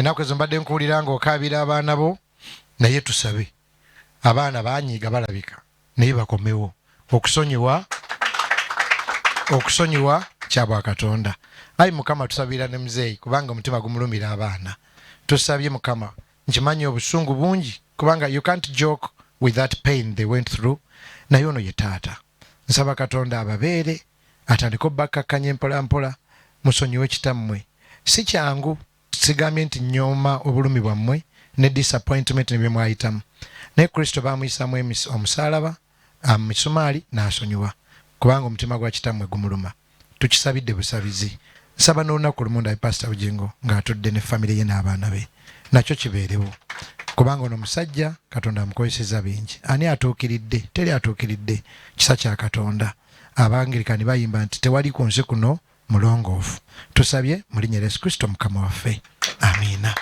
ennaku ezo mbadde nkuwulira ng'okaabira abaana bo naye tusabe abaana banyiiga balabika naye bakomewo okusonyiwa kyabwa Katonda. Ayi Mukama tusabira ne muzeeyi kubanga omutima gumulumira abaana. Tusabye Mukama nkimanyi obusungu bungi kubanga you can't joke with that pain they went through. Naye ono ye taata. Nsaba Katonda ababeere atandika obbakkakkanya mpola mpola musonyiwe kitammwe. Si kyangu sigambye nti nyooma obulumi bwammwe ne disappointment ne bye mwayitamu. Naye Kristo baamuyisaamu omusaalaba misumaali n'asonyiwa kubanga omutima gwa kitammwe gumuluma. Tukisabidde busabizi. Nsaba n'olunaku lumu ndabe Pastor Bugingo ng'atudde ne famire ye n'abaana be. Nakyo kibeerewo. Kubanga ono musajja Katonda amukozesezza bingi. Ani atuukiridde? Teri atuukiridde. Kisa kya Katonda. Abangirikani bayimba nti tewali ku nsi kuno mulongoofu. Tusabye mu linnya lya Yesu Kristo Mukama waffe. Amiina.